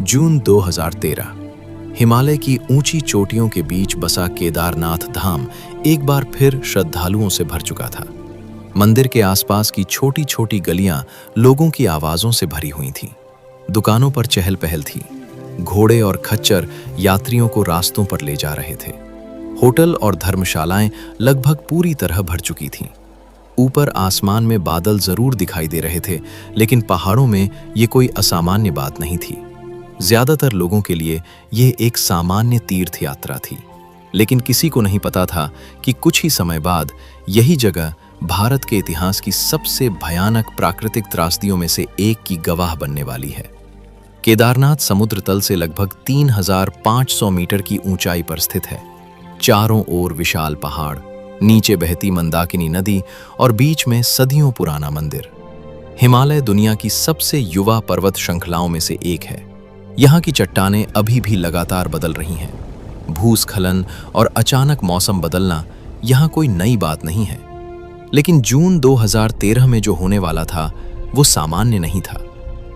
जून 2013। हिमालय की ऊंची चोटियों के बीच बसा केदारनाथ धाम एक बार फिर श्रद्धालुओं से भर चुका था। मंदिर के आसपास की छोटी छोटी गलियां लोगों की आवाजों से भरी हुई थीं। दुकानों पर चहल पहल थी। घोड़े और खच्चर यात्रियों को रास्तों पर ले जा रहे थे। होटल और धर्मशालाएं लगभग पूरी तरह भर चुकी थीं। ऊपर आसमान में बादल जरूर दिखाई दे रहे थे, लेकिन पहाड़ों में ये कोई असामान्य बात नहीं थी। ज्यादातर लोगों के लिए ये एक सामान्य तीर्थ यात्रा थी, लेकिन किसी को नहीं पता था कि कुछ ही समय बाद यही जगह भारत के इतिहास की सबसे भयानक प्राकृतिक त्रासदियों में से एक की गवाह बनने वाली है। केदारनाथ समुद्र तल से लगभग 3500 मीटर की ऊंचाई पर स्थित है। चारों ओर विशाल पहाड़, नीचे बहती मंदाकिनी नदी और बीच में सदियों पुराना मंदिर। हिमालय दुनिया की सबसे युवा पर्वत श्रृंखलाओं में से एक है। यहाँ की चट्टानें अभी भी लगातार बदल रही हैं। भूस्खलन और अचानक मौसम बदलना यहाँ कोई नई बात नहीं है, लेकिन जून 2013 में जो होने वाला था वो सामान्य नहीं था।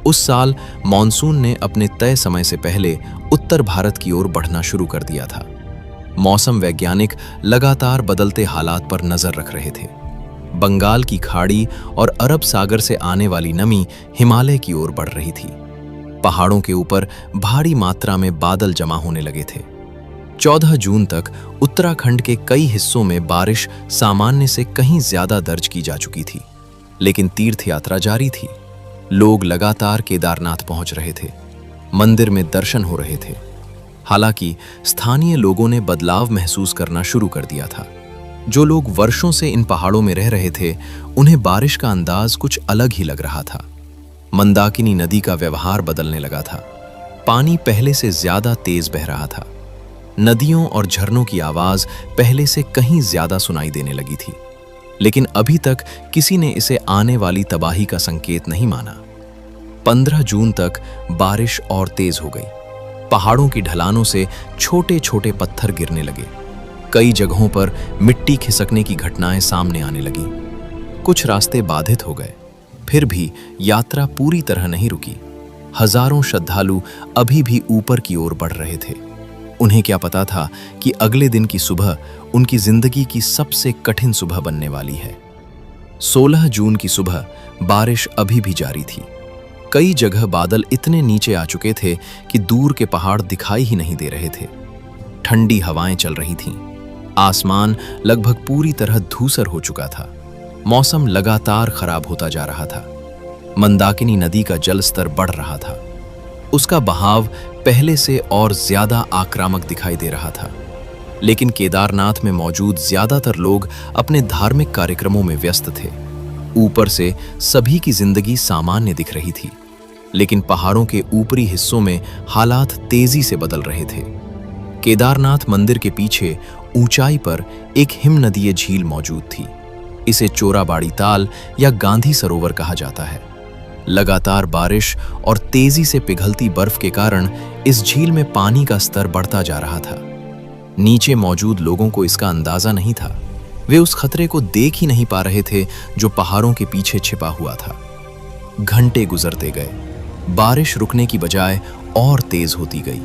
उस साल मॉनसून ने अपने तय समय से पहले उत्तर भारत की ओर बढ़ना शुरू कर दिया था। मौसम वैज्ञानिक लगातार बदलते हालात पर नजर रख रहे थे। बंगाल की खाड़ी और अरब सागर से आने वाली नमी हिमालय की ओर बढ़ रही थी। पहाड़ों के ऊपर भारी मात्रा में बादल जमा होने लगे थे। 14 जून तक उत्तराखंड के कई हिस्सों में बारिश सामान्य से कहीं ज्यादा दर्ज की जा चुकी थी, लेकिन तीर्थ यात्रा जारी थी। लोग लगातार केदारनाथ पहुंच रहे थे। मंदिर में दर्शन हो रहे थे। हालांकि स्थानीय लोगों ने बदलाव महसूस करना शुरू कर दिया था। जो लोग वर्षों से इन पहाड़ों में रह रहे थे, उन्हें बारिश का अंदाज कुछ अलग ही लग रहा था। मंदाकिनी नदी का व्यवहार बदलने लगा था। पानी पहले से ज्यादा तेज बह रहा था। नदियों और झरनों की आवाज पहले से कहीं ज्यादा सुनाई देने लगी थी, लेकिन अभी तक किसी ने इसे आने वाली तबाही का संकेत नहीं माना। 15 जून तक बारिश और तेज हो गई। पहाड़ों की ढलानों से छोटे छोटे पत्थर गिरने लगे। कई जगहों पर मिट्टी खिसकने की घटनाएं सामने आने लगी। कुछ रास्ते बाधित हो गए। फिर भी यात्रा पूरी तरह नहीं रुकी। हजारों श्रद्धालु अभी भी ऊपर की ओर बढ़ रहे थे। उन्हें क्या पता था कि अगले दिन की सुबह उनकी जिंदगी की सबसे कठिन सुबह बनने वाली है। 16 जून की सुबह बारिश अभी भी जारी थी। कई जगह बादल इतने नीचे आ चुके थे कि दूर के पहाड़ दिखाई ही नहीं दे रहे थे। ठंडी हवाएं चल रही थीं। आसमान लगभग पूरी तरह धूसर हो चुका था। मौसम लगातार खराब होता जा रहा था। मंदाकिनी नदी का जल स्तर बढ़ रहा था। उसका बहाव पहले से और ज्यादा आक्रामक दिखाई दे रहा था, लेकिन केदारनाथ में मौजूद ज्यादातर लोग अपने धार्मिक कार्यक्रमों में व्यस्त थे। ऊपर से सभी की जिंदगी सामान्य दिख रही थी, लेकिन पहाड़ों के ऊपरी हिस्सों में हालात तेजी से बदल रहे थे। केदारनाथ मंदिर के पीछे ऊंचाई पर एक हिमनदीय झील मौजूद थी। इसे चोराबाड़ी ताल या गांधी सरोवर कहा जाता है। लगातार बारिश और तेजी से पिघलती बर्फ के कारण इस झील में पानी का स्तर बढ़ता जा रहा था। नीचे मौजूद लोगों को इसका अंदाजा नहीं था। वे उस खतरे को देख ही नहीं पा रहे थे जो पहाड़ों के पीछे छिपा हुआ था। घंटे गुजरते गए। बारिश रुकने की बजाय और तेज होती गई।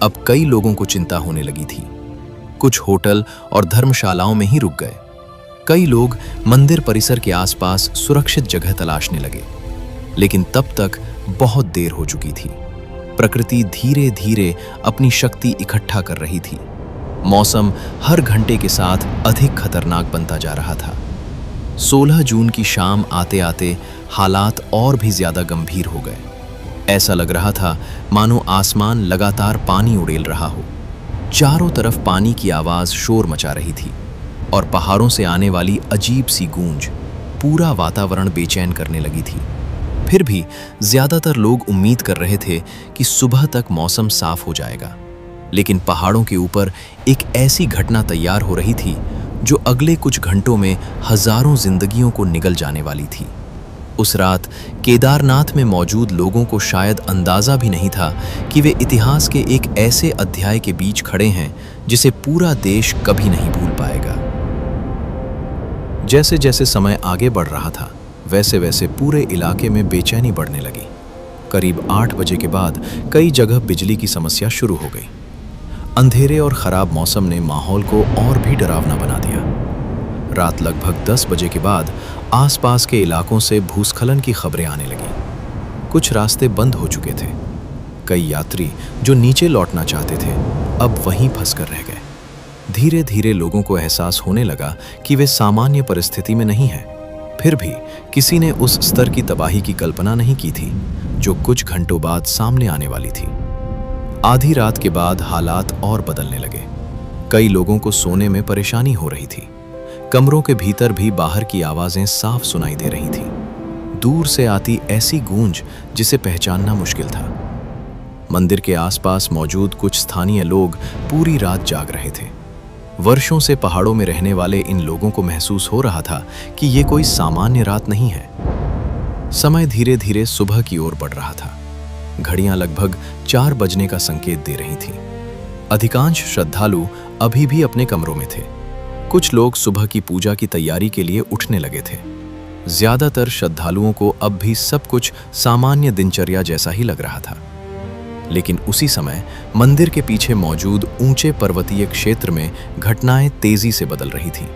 अब कई लोगों को चिंता होने लगी थी। कुछ होटल और धर्मशालाओं में ही रुक गए। कई लोग मंदिर परिसर के आसपास सुरक्षित जगह तलाशने लगे, लेकिन तब तक बहुत देर हो चुकी थी। प्रकृति धीरे धीरे अपनी शक्ति इकट्ठा कर रही थी। मौसम हर घंटे के साथ अधिक खतरनाक बनता जा रहा था। 16 जून की शाम आते आते हालात और भी ज्यादा गंभीर हो गए। ऐसा लग रहा था मानो आसमान लगातार पानी उड़ेल रहा हो। चारों तरफ पानी की आवाज शोर मचा रही थी और पहाड़ों से आने वाली अजीब सी गूंज पूरा वातावरण बेचैन करने लगी थी। फिर भी ज्यादातर लोग उम्मीद कर रहे थे कि सुबह तक मौसम साफ हो जाएगा, लेकिन पहाड़ों के ऊपर एक ऐसी घटना तैयार हो रही थी जो अगले कुछ घंटों में हजारों जिंदगियों को निगल जाने वाली थी। उस रात केदारनाथ में मौजूद लोगों को शायद अंदाजा भी नहीं था कि वे इतिहास के एक ऐसे अध्याय के बीच खड़े हैं जिसे पूरा देश कभी नहीं भूल पाएगा। जैसे जैसे समय आगे बढ़ रहा था, वैसे वैसे पूरे इलाके में बेचैनी बढ़ने लगी। करीब 8 बजे के बाद कई जगह बिजली की समस्या शुरू हो गई। अंधेरे और खराब मौसम ने माहौल को और भी डरावना बना दिया। रात लगभग 10 बजे के बाद आसपास के इलाकों से भूस्खलन की खबरें आने लगीं। कुछ रास्ते बंद हो चुके थे। कई यात्री जो नीचे लौटना चाहते थे अब वहीं फंसकर रह गए। धीरे धीरे लोगों को एहसास होने लगा कि वे सामान्य परिस्थिति में नहीं हैं। फिर भी किसी ने उस स्तर की तबाही की कल्पना नहीं की थी जो कुछ घंटों बाद सामने आने वाली थी। आधी रात के बाद हालात और बदलने लगे। कई लोगों को सोने में परेशानी हो रही थी। कमरों के भीतर भी बाहर की आवाजें साफ सुनाई दे रही थीं। दूर से आती ऐसी गूंज जिसे पहचानना मुश्किल था। मंदिर के आसपास मौजूद कुछ स्थानीय लोग पूरी रात जाग रहे थे। वर्षों से पहाड़ों में रहने वाले इन लोगों को महसूस हो रहा था कि ये कोई सामान्य रात नहीं है। समय धीरे धीरे सुबह की ओर बढ़ रहा था। घड़ियां लगभग 4 बजने का संकेत दे रही थीं। अधिकांश श्रद्धालु अभी भी अपने कमरों में थे। कुछ लोग सुबह की पूजा की तैयारी के लिए उठने लगे थे। ज्यादातर श्रद्धालुओं को अब भी सब कुछ सामान्य दिनचर्या जैसा ही लग रहा था। लेकिन उसी समय मंदिर के पीछे मौजूद ऊंचे पर्वतीय क्षेत्र में घटनाएं तेजी से बदल रही थीं।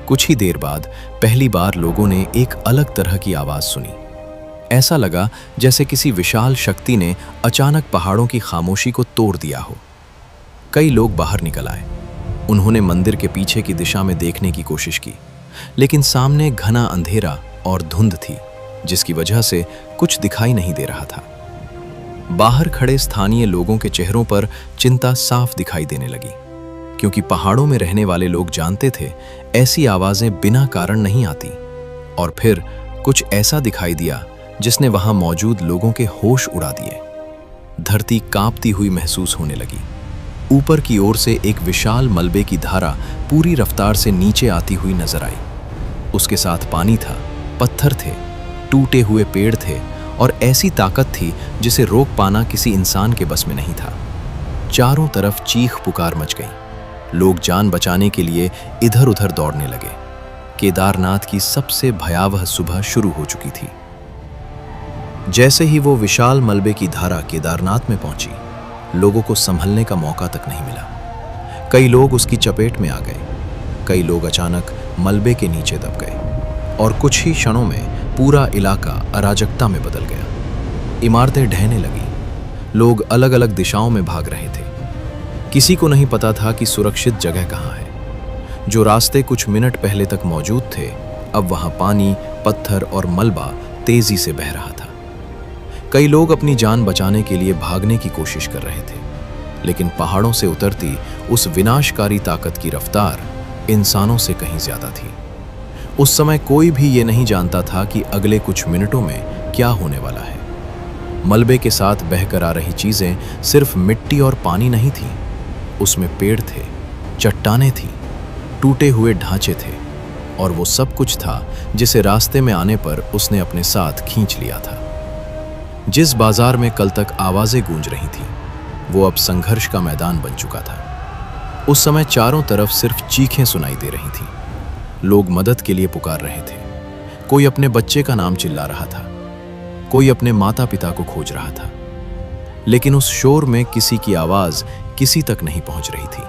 कुछ ही देर बाद पहली बार लोगों ने एक अलग तरह की आवाज सुनी। ऐसा लगा जैसे किसी विशाल शक्ति ने अचानक पहाड़ों की खामोशी को तोड़ दिया हो। कई लोग बाहर निकल आए। उन्होंने मंदिर के पीछे की दिशा में देखने की कोशिश की, लेकिन सामने घना अंधेरा और धुंध थी, जिसकी वजह से कुछ दिखाई नहीं दे रहा था। बाहर खड़े स्थानीय लोगों के चेहरों पर चिंता साफ दिखाई देने लगी, क्योंकि पहाड़ों में रहने वाले लोग जानते थे ऐसी आवाजें बिना कारण नहीं आती। और फिर कुछ ऐसा दिखाई दिया जिसने वहां मौजूद लोगों के होश उड़ा दिए। धरती कांपती हुई महसूस होने लगी। ऊपर की ओर से एक विशाल मलबे की धारा पूरी रफ्तार से नीचे आती हुई नजर आई। उसके साथ पानी था, पत्थर थे, टूटे हुए पेड़ थे और ऐसी ताकत थी जिसे रोक पाना किसी इंसान के बस में नहीं था। चारों तरफ चीख पुकार मच गई। लोग जान बचाने के लिए इधर उधर दौड़ने लगे। केदारनाथ की सबसे भयावह सुबह शुरू हो चुकी थी। जैसे ही वो विशाल मलबे की धारा केदारनाथ में पहुंची, लोगों को संभलने का मौका तक नहीं मिला। कई लोग उसकी चपेट में आ गए। कई लोग अचानक मलबे के नीचे दब गए और कुछ ही क्षणों में पूरा इलाका अराजकता में बदल गया। इमारतें ढहने लगीं। लोग अलग अलग दिशाओं में भाग रहे थे। किसी को नहीं पता था कि सुरक्षित जगह कहाँ है। जो रास्ते कुछ मिनट पहले तक मौजूद थे, अब वहां पानी, पत्थर और मलबा तेजी से बह रहा था। कई लोग अपनी जान बचाने के लिए भागने की कोशिश कर रहे थे, लेकिन पहाड़ों से उतरती उस विनाशकारी ताकत की रफ्तार इंसानों से कहीं ज्यादा थी। उस समय कोई भी ये नहीं जानता था कि अगले कुछ मिनटों में क्या होने वाला है। मलबे के साथ बहकर आ रही चीजें सिर्फ मिट्टी और पानी नहीं थी। उसमें पेड़ थे, चट्टानें थीं, टूटे हुए ढांचे थे और वो सब कुछ था जिसे रास्ते में आने पर उसने अपने साथ खींच लिया था। जिस बाजार में कल तक आवाजें गूंज रही थीं, वो अब संघर्ष का मैदान बन चुका था। उस समय चारों तरफ सिर्फ चीखें सुनाई दे रही थीं। लोग मदद के लिए पुकार रहे थे। कोई अपने बच्चे का नाम चिल्ला रहा था, कोई अपने माता पिता को खोज रहा था। लेकिन उस शोर में किसी की आवाज किसी तक नहीं पहुंच रही थी।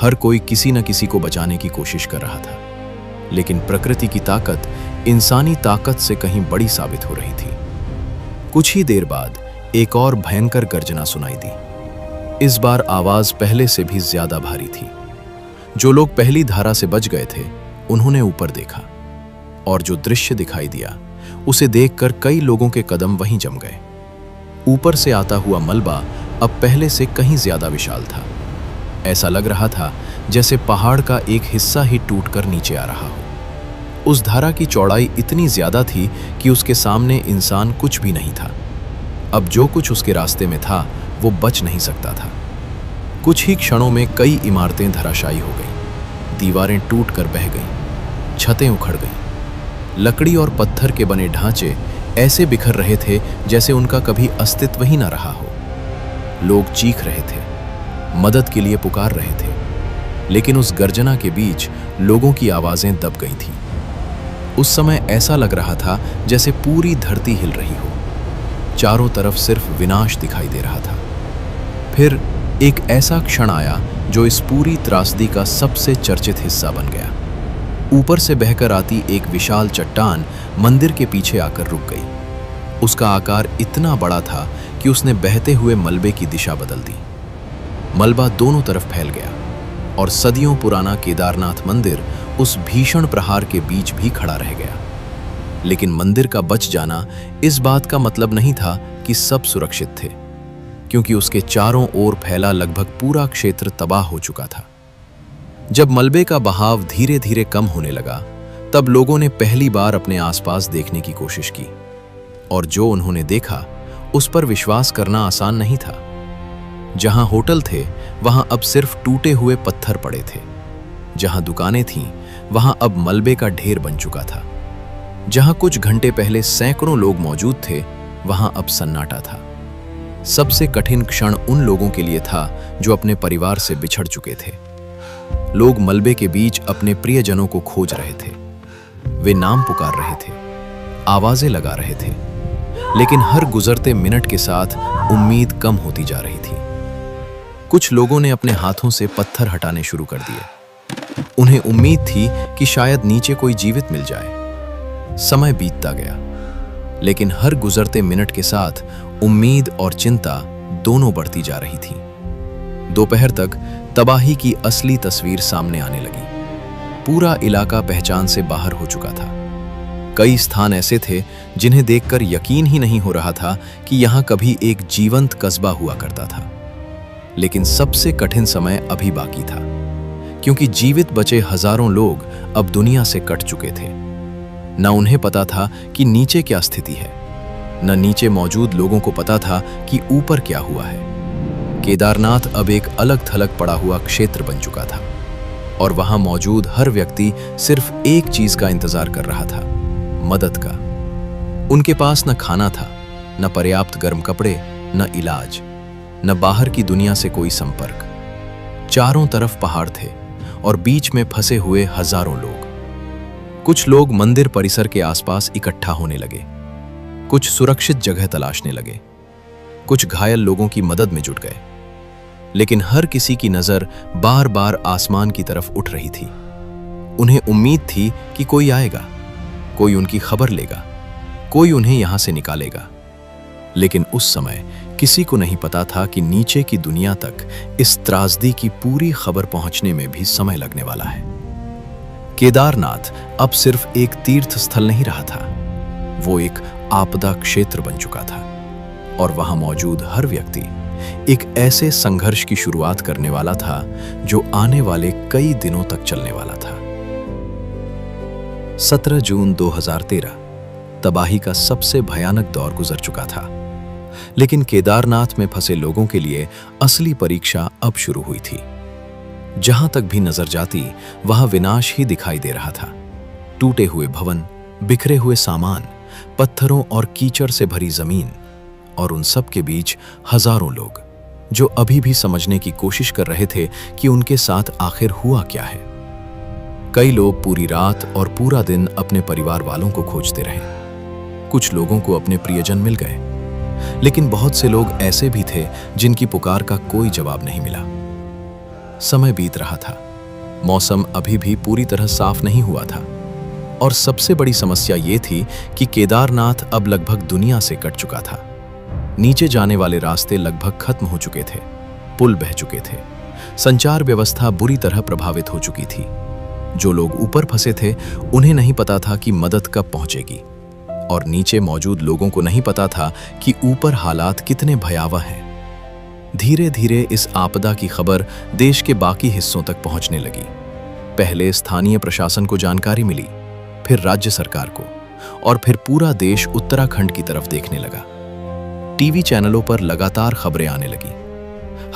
हर कोई किसी न किसी को बचाने की कोशिश कर रहा था, लेकिन प्रकृति की ताकत इंसानी ताकत से कहीं बड़ी साबित हो रही थी। कुछ ही देर बाद एक और भयंकर गर्जना सुनाई दी। इस बार आवाज पहले से भी ज्यादा भारी थी। जो लोग पहली धारा से बच गए थे, उन्होंने ऊपर देखा और जो दृश्य दिखाई दिया उसे देखकर कई लोगों के कदम वहीं जम गए। ऊपर से आता हुआ मलबा अब पहले से कहीं ज्यादा विशाल था। ऐसा लग रहा था जैसे पहाड़ का एक हिस्सा ही टूटकर नीचे आ रहा हो। उस धारा की चौड़ाई इतनी ज्यादा थी कि उसके सामने इंसान कुछ भी नहीं था। अब जो कुछ उसके रास्ते में था वो बच नहीं सकता था। कुछ ही क्षणों में कई इमारतें धराशायी हो गईं, दीवारें टूटकर बह गईं, छतें उखड़ गईं। लकड़ी और पत्थर के बने ढांचे ऐसे बिखर रहे थे जैसे उनका कभी अस्तित्व ही न रहा हो। लोग चीख रहे थे, मदद के लिए पुकार रहे थे, लेकिन उस गर्जना के बीच लोगों की आवाजें दब गई थीं। उस समय ऐसा लग रहा था जैसे पूरी धरती हिल रही हो। चारों तरफ सिर्फ विनाश दिखाई दे रहा था। फिर एक ऐसा क्षण आया जो इस पूरी त्रासदी का सबसे चर्चित हिस्सा बन गया। ऊपर से बहकर आती एक विशाल चट्टान मंदिर के पीछे आकर रुक गई। उसका आकार इतना बड़ा था कि उसने बहते हुए मलबे की दिशा बदल दी। मलबा दोनों तरफ फैल गया और सदियों पुराना केदारनाथ मंदिर उस भीषण प्रहार के बीच भी खड़ा रह गया। लेकिन मंदिर का बच जाना इस बात का मतलब नहीं था कि सब सुरक्षित थे, क्योंकि उसके चारों ओर फैला लगभग पूरा क्षेत्र तबाह हो चुका था। जब मलबे का बहाव धीरे धीरे कम होने लगा, तब लोगों ने पहली बार अपने आसपास देखने की कोशिश की, और जो उन्होंने देखा उस पर विश्वास करना आसान नहीं था। जहां होटल थे वहां अब सिर्फ टूटे हुए पत्थर पड़े थे। जहां दुकानें थीं वहां अब मलबे का ढेर बन चुका था। जहां कुछ घंटे पहले सैकड़ों लोग मौजूद थे वहां अब सन्नाटा था। सबसे कठिन क्षण उन लोगों के लिए था जो अपने परिवार से बिछड़ चुके थे। लोग मलबे के बीच अपने प्रियजनों को खोज रहे थे। वे नाम पुकार रहे थे, आवाजें लगा रहे थे, लेकिन हर गुजरते मिनट के साथ उम्मीद कम होती जा रही थी। कुछ लोगों ने अपने हाथों से पत्थर हटाने शुरू कर दिए। उन्हें उम्मीद थी कि शायद नीचे कोई जीवित मिल जाए। समय बीतता गया, लेकिन हर गुजरते मिनट के साथ उम्मीद और चिंता दोनों बढ़ती जा रही थी। दोपहर तक तबाही की असली तस्वीर सामने आने लगी। पूरा इलाका पहचान से बाहर हो चुका था। कई स्थान ऐसे थे जिन्हें देखकर यकीन ही नहीं हो रहा था कि यहां कभी एक जीवंत कस्बा हुआ करता था। लेकिन सबसे कठिन समय अभी बाकी था, क्योंकि जीवित बचे हजारों लोग अब दुनिया से कट चुके थे। न उन्हें पता था कि नीचे क्या स्थिति है, न नीचे मौजूद लोगों को पता था कि ऊपर क्या हुआ है। केदारनाथ अब एक अलग थलग पड़ा हुआ क्षेत्र बन चुका था, और वहां मौजूद हर व्यक्ति सिर्फ एक चीज का इंतजार कर रहा था, मदद का। उनके पास न खाना था, न पर्याप्त गर्म कपड़े, न इलाज, न बाहर की दुनिया से कोई संपर्क। चारों तरफ पहाड़ थे और बीच में फंसे हुए हजारों लोग। कुछ लोग मंदिर परिसर के आसपास इकट्ठा होने लगे, कुछ सुरक्षित जगह तलाशने लगे, कुछ घायल लोगों की मदद में जुट गए। लेकिन हर किसी की नजर बार बार आसमान की तरफ उठ रही थी। उन्हें उम्मीद थी कि कोई आएगा, कोई उनकी खबर लेगा, कोई उन्हें यहां से निकालेगा। लेकिन उस समय किसी को नहीं पता था कि नीचे की दुनिया तक इस त्रासदी की पूरी खबर पहुंचने में भी समय लगने वाला है। केदारनाथ अब सिर्फ एक तीर्थ स्थल नहीं रहा था, वो एक आपदा क्षेत्र बन चुका था, और वहां मौजूद हर व्यक्ति एक ऐसे संघर्ष की शुरुआत करने वाला था जो आने वाले कई दिनों तक चलने वाला था। 17 जून 2013 तबाही का सबसे भयानक दौर गुजर चुका था, लेकिन केदारनाथ में फंसे लोगों के लिए असली परीक्षा अब शुरू हुई थी। जहां तक भी नजर जाती वहां विनाश ही दिखाई दे रहा था। टूटे हुए भवन, बिखरे हुए सामान, पत्थरों और कीचड़ से भरी जमीन, और उन सब के बीच हजारों लोग जो अभी भी समझने की कोशिश कर रहे थे कि उनके साथ आखिर हुआ क्या है। कई लोग पूरी रात और पूरा दिन अपने परिवार वालों को खोजते रहे। कुछ लोगों को अपने प्रियजन मिल गए, लेकिन बहुत से लोग ऐसे भी थे जिनकी पुकार का कोई जवाब नहीं मिला। समय बीत रहा था, मौसम अभी भी पूरी तरह साफ नहीं हुआ था, और सबसे बड़ी समस्या ये थी कि केदारनाथ अब लगभग दुनिया से कट चुका था। नीचे जाने वाले रास्ते लगभग खत्म हो चुके थे, पुल बह चुके थे, संचार व्यवस्था बुरी तरह प्रभावित हो चुकी थी। जो लोग ऊपर फंसे थे उन्हें नहीं पता था कि मदद कब पहुंचेगी, और नीचे मौजूद लोगों को नहीं पता था कि ऊपर हालात कितने भयावह हैं। धीरे धीरे इस आपदा की खबर देश के बाकी हिस्सों तक पहुंचने लगी। पहले स्थानीय प्रशासन को जानकारी मिली, फिर राज्य सरकार को, और फिर पूरा देश उत्तराखंड की तरफ देखने लगा। टीवी चैनलों पर लगातार खबरें आने लगी।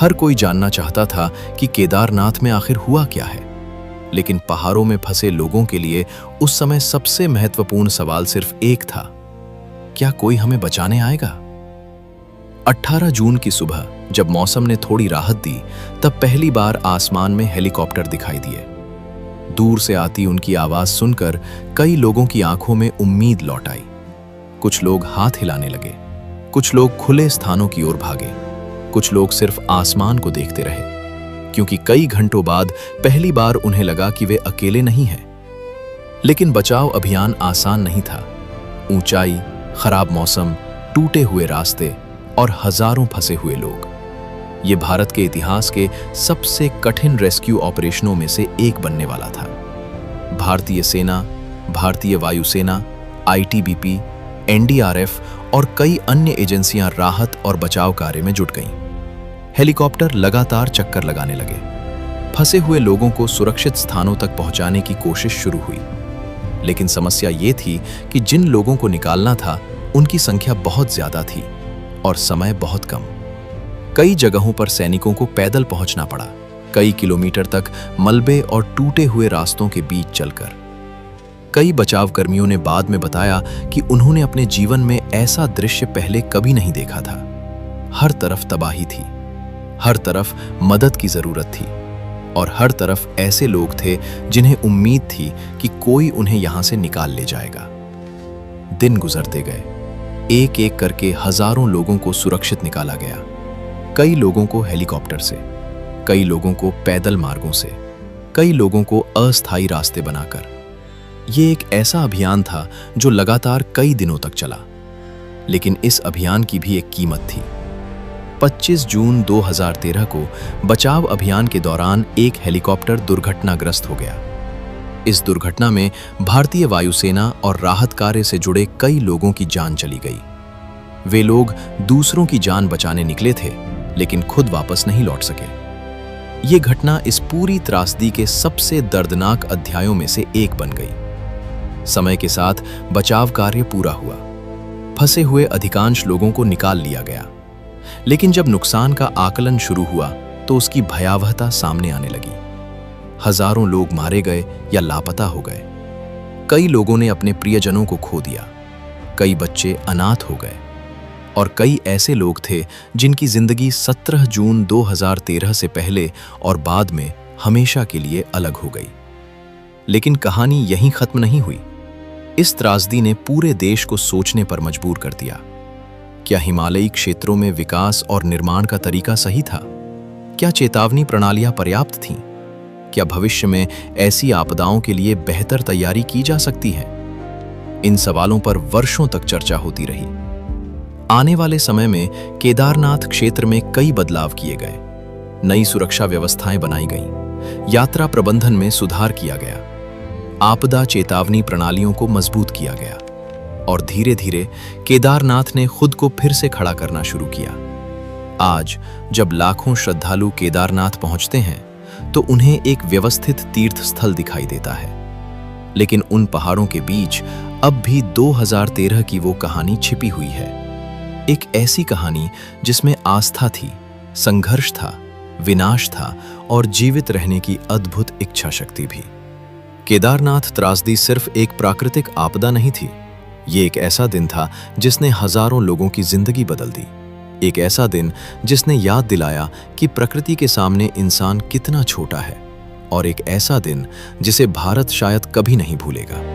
हर कोई जानना चाहता था कि केदारनाथ में आखिर हुआ क्या है। लेकिन पहाड़ों में फंसे लोगों के लिए उस समय सबसे महत्वपूर्ण सवाल सिर्फ एक था, क्या कोई हमें बचाने आएगा? 18 जून की सुबह जब मौसम ने थोड़ी राहत दी, तब पहली बार आसमान में हेलीकॉप्टर दिखाई दिए। दूर से आती उनकी आवाज सुनकर कई लोगों की आंखों में उम्मीद लौट आई। कुछ लोग हाथ हिलाने लगे, कुछ लोग खुले स्थानों की ओर भागे, कुछ लोग सिर्फ आसमान को देखते रहे, क्योंकि कई घंटों बाद पहली बार उन्हें लगा कि वे अकेले नहीं हैं। लेकिन बचाव अभियान आसान नहीं था। ऊंचाई, खराब मौसम, टूटे हुए रास्ते और हजारों फंसे हुए लोग। ये भारत के इतिहास के सबसे कठिन रेस्क्यू ऑपरेशनों में से एक बनने वाला था। भारतीय सेना, भारतीय वायुसेना, आईटीबीपी, एनडीआरएफ और कई अन्य एजेंसियां राहत और बचाव कार्य में जुट गईं। हेलीकॉप्टर लगातार चक्कर लगाने लगे। फंसे हुए लोगों को सुरक्षित स्थानों तक पहुंचाने की कोशिश शुरू हुई। लेकिन समस्या ये थी कि जिन लोगों को निकालना था, उनकी संख्या बहुत ज्यादा थी और समय बहुत कम। कई जगहों पर सैनिकों को पैदल पहुंचना पड़ा, कई किलोमीटर तक मलबे और टूटे हुए रास्तों के बीच चलकर। कई बचाव कर्मियों ने बाद में बताया कि उन्होंने अपने जीवन में ऐसा दृश्य पहले कभी नहीं देखा था। हर तरफ तबाही थी, हर तरफ मदद की जरूरत थी और हर तरफ ऐसे लोग थे जिन्हें उम्मीद थी कि कोई उन्हें यहां से निकाल ले जाएगा। दिन गुजरते गए, एक एक करके हजारों लोगों को सुरक्षित निकाला गया। कई लोगों को हेलीकॉप्टर से, कई लोगों को पैदल मार्गों से, कई लोगों को अस्थायी रास्ते बनाकर। ये एक ऐसा अभियान था जो लगातार कई दिनों तक चला। लेकिन इस अभियान की भी एक कीमत थी। 25 जून 2013 को बचाव अभियान के दौरान एक हेलीकॉप्टर दुर्घटनाग्रस्त हो गया। इस दुर्घटना में भारतीय वायुसेना और राहत कार्य से जुड़े कई लोगों की जान चली गई। वे लोग दूसरों की जान बचाने निकले थे, लेकिन खुद वापस नहीं लौट सके। ये घटना इस पूरी त्रासदी के सबसे दर्दनाक अध्यायों में से एक बन गई। समय के साथ बचाव कार्य पूरा हुआ। फंसे हुए अधिकांश लोगों को निकाल लिया गया। लेकिन जब नुकसान का आकलन शुरू हुआ तो उसकी भयावहता सामने आने लगी। हजारों लोग मारे गए या लापता हो गए। कई लोगों ने अपने प्रियजनों को खो दिया। कई बच्चे अनाथ हो गए और कई ऐसे लोग थे जिनकी जिंदगी 17 जून 2013 से पहले और बाद में हमेशा के लिए अलग हो गई। लेकिन कहानी यहीं खत्म नहीं हुई। इस त्रासदी ने पूरे देश को सोचने पर मजबूर कर दिया। क्या हिमालयी क्षेत्रों में विकास और निर्माण का तरीका सही था? क्या चेतावनी प्रणालियां पर्याप्त थीं? क्या भविष्य में ऐसी आपदाओं के लिए बेहतर तैयारी की जा सकती है? इन सवालों पर वर्षों तक चर्चा होती रही। आने वाले समय में केदारनाथ क्षेत्र में कई बदलाव किए गए। नई सुरक्षा व्यवस्थाएं बनाई गईं, यात्रा प्रबंधन में सुधार किया गया, आपदा चेतावनी प्रणालियों को मजबूत किया गया और धीरे धीरे केदारनाथ ने खुद को फिर से खड़ा करना शुरू किया। आज जब लाखों श्रद्धालु केदारनाथ पहुंचते हैं तो उन्हें एक व्यवस्थित तीर्थ स्थल दिखाई देता है। लेकिन उन पहाड़ों के बीच अब भी 2013 की वो कहानी छिपी हुई है। एक ऐसी कहानी जिसमें आस्था थी, संघर्ष था, विनाश था और जीवित रहने की अद्भुत इच्छा शक्ति भी। केदारनाथ त्रासदी सिर्फ एक प्राकृतिक आपदा नहीं थी। ये एक ऐसा दिन था जिसने हजारों लोगों की जिंदगी बदल दी। एक ऐसा दिन जिसने याद दिलाया कि प्रकृति के सामने इंसान कितना छोटा है और एक ऐसा दिन जिसे भारत शायद कभी नहीं भूलेगा।